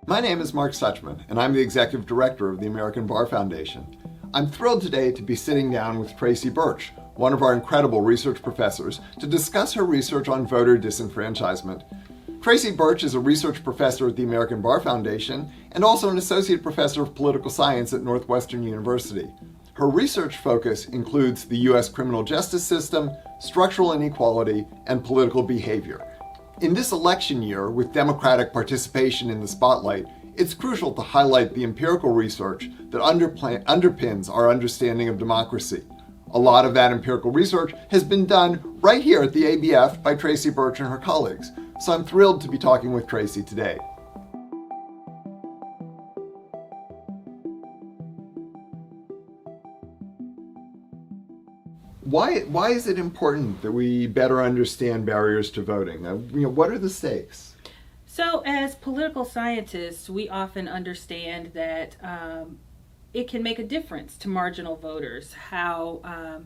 My name is Mark Suchman, and I'm the Executive Director of the American Bar Foundation. I'm thrilled today to be sitting down with Traci Burch, one of our incredible research professors, to discuss her research on voter disenfranchisement. Traci Burch is a research professor at the American Bar Foundation and also an associate professor of political science at Northwestern University. Her research focus includes the U.S. criminal justice system, structural inequality, and political behavior. In this election year, with Democratic participation in the spotlight, it's crucial to highlight the empirical research that underpins our understanding of democracy. A lot of that empirical research has been done right here at the ABF by Traci Burch and her colleagues, so I'm thrilled to be talking with Traci today. Why is it important that we better understand barriers to voting? What are the stakes? So as political scientists, we often understand that it can make a difference to marginal voters how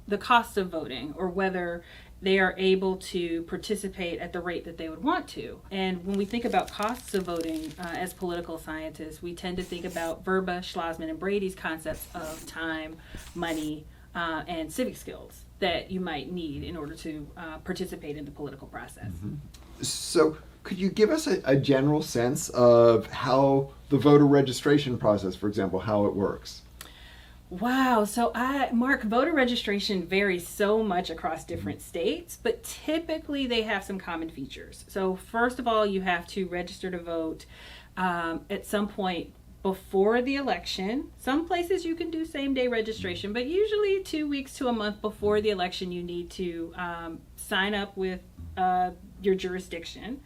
the cost of voting or whether they are able to participate at the rate that they would want to. And when we think about costs of voting as political scientists, we tend to think about Verba, Schlossman, and Brady's concepts of time, money, and civic skills that you might need in order to participate in the political process. Mm-hmm. So could you give us a general sense of how the voter registration process, for example, how it works? Wow. So Mark, voter registration varies so much across different states, but typically they have some common features. So first of all, you have to register to vote at some point before the election. Some places you can do same-day registration, but usually 2 weeks to a month before the election, you need to sign up with your jurisdiction.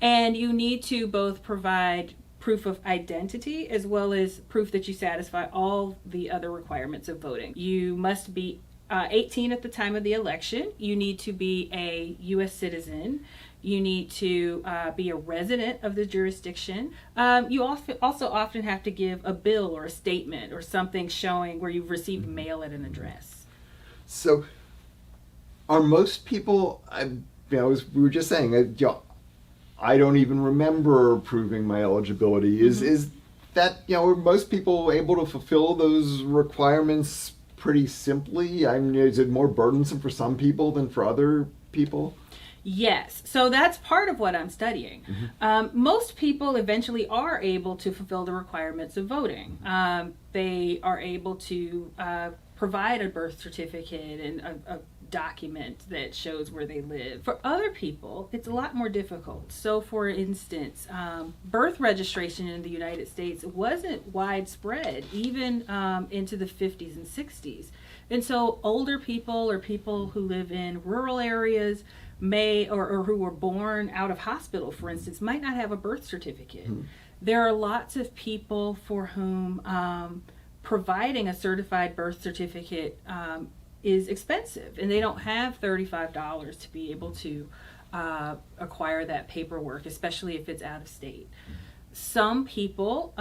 And you need to both provide proof of identity as well as proof that you satisfy all the other requirements of voting. You must be 18 at the time of the election. You need to be a U.S. citizen. You need to be a resident of the jurisdiction. You also often have to give a bill or a statement or something showing where you've received mail at an address. So are most people, we were just saying, I don't even remember proving my eligibility. Is that, are most people able to fulfill those requirements pretty simply? Is it more burdensome for some people than for other people? Yes, so that's part of what I'm studying. Most people eventually are able to fulfill the requirements of voting. They are able to provide a birth certificate and a document that shows where they live. For other people, it's a lot more difficult. So for instance, birth registration in the United States wasn't widespread even into the 50s and 60s. And so older people or people who live in rural areas may, or who were born out of hospital, for instance, might not have a birth certificate. There are lots of people for whom providing a certified birth certificate is expensive, and they don't have $35 to be able to acquire that paperwork, especially if it's out of state. Some people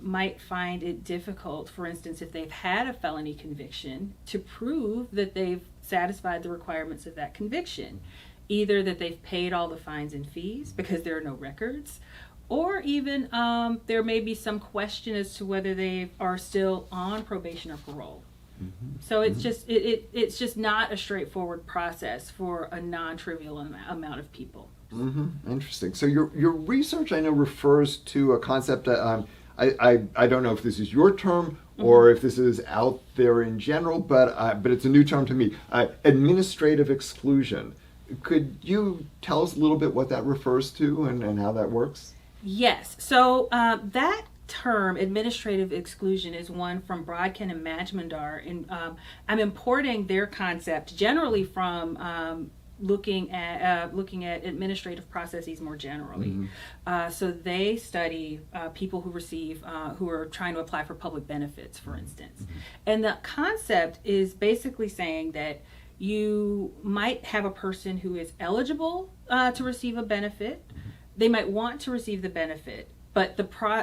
might find it difficult, for instance, if they've had a felony conviction, to prove that they've satisfied the requirements of that conviction. Either that they've paid all the fines and fees because there are no records, or even there may be some question as to whether they are still on probation or parole. So it's just it's just not a straightforward process for a non-trivial amount of people. Interesting. So your research, I know, refers to a concept that I don't know if this is your term or if this is out there in general, but it's a new term to me. Administrative exclusion. Could you tell us a little bit what that refers to and how that works? Yes. So that term, administrative exclusion, is one from Brodkin and Majmundar, and I'm importing their concept generally from looking at administrative processes more generally. So they study people who receive, who are trying to apply for public benefits, for instance. And the concept is basically saying that you might have a person who is eligible to receive a benefit. They might want to receive the benefit, but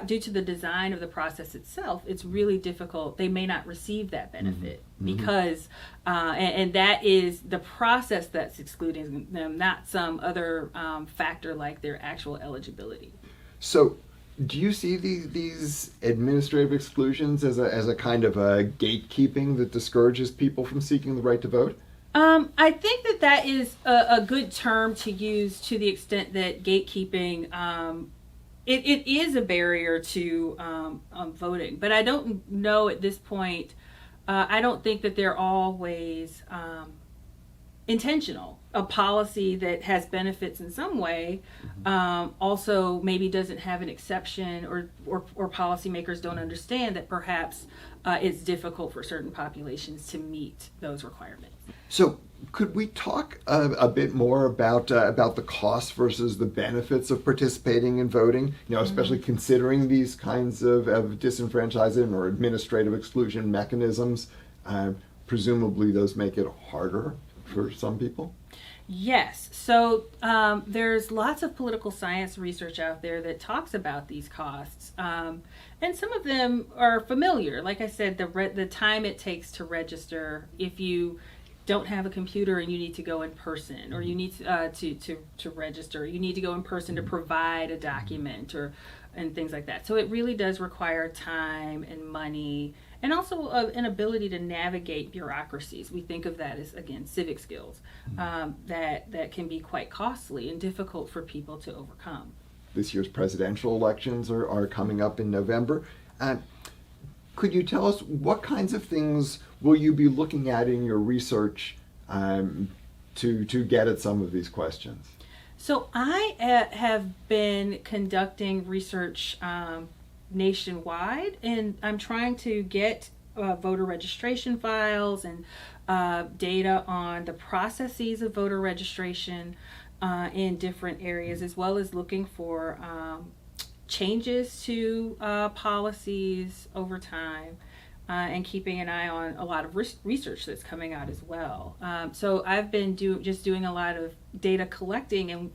due to the design of the process itself, it's really difficult. They may not receive that benefit because, and that is the process that's excluding them, not some other factor like their actual eligibility. So Do you see these administrative exclusions as a kind of a gatekeeping that discourages people from seeking the right to vote? I think that is a good term to use to the extent that gatekeeping, it is a barrier to voting. But I don't know at this point, I don't think that they're always intentional. A policy that has benefits in some way also maybe doesn't have an exception, or policymakers don't understand that perhaps it's difficult for certain populations to meet those requirements. So could we talk a bit more about the costs versus the benefits of participating in voting? Especially considering these kinds of disenfranchisement or administrative exclusion mechanisms. Presumably those make it harder for some people. Yes. So there's lots of political science research out there that talks about these costs. And some of them are familiar. Like I said, the time it takes to register, if you don't have a computer and you need to go in person, or you need to register, you need to go in person to provide a document and things like that. So it really does require time and money, and also an ability to navigate bureaucracies. We think of that as, again, civic skills that can be quite costly and difficult for people to overcome. This year's presidential elections are coming up in November. Could you tell us what kinds of things will you be looking at in your research to get at some of these questions? So I have been conducting research nationwide, and I'm trying to get voter registration files and data on the processes of voter registration in different areas, as well as looking for changes to policies over time, and keeping an eye on a lot of research that's coming out as well. So I've been doing a lot of data collecting, and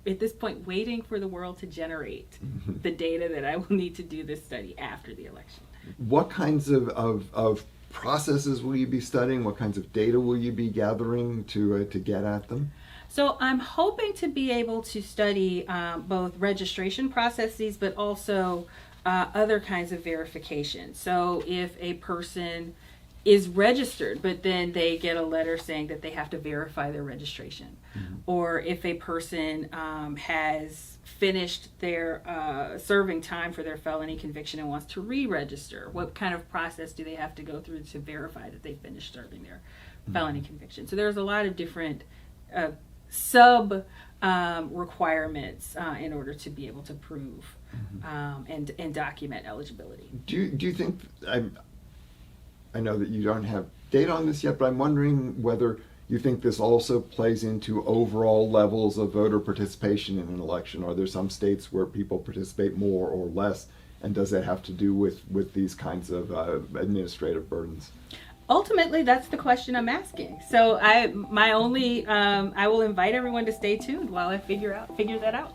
at this point waiting for the world to generate the data that I will need to do this study after the election. What kinds of processes will you be studying? What kinds of data will you be gathering to get at them? So I'm hoping to be able to study both registration processes, but also other kinds of verification. So if a person is registered, but then they get a letter saying that they have to verify their registration, or if a person has finished their serving time for their felony conviction and wants to re-register, what kind of process do they have to go through to verify that they finished serving their felony conviction? So there's a lot of different sub requirements in order to be able to prove and document eligibility. Do you think, I know that you don't have data on this yet, but I'm wondering whether you think this also plays into overall levels of voter participation in an election. Are there some states where people participate more or less, and does that have to do with these kinds of administrative burdens? Ultimately, that's the question I'm asking. So I will invite everyone to stay tuned while I figure that out.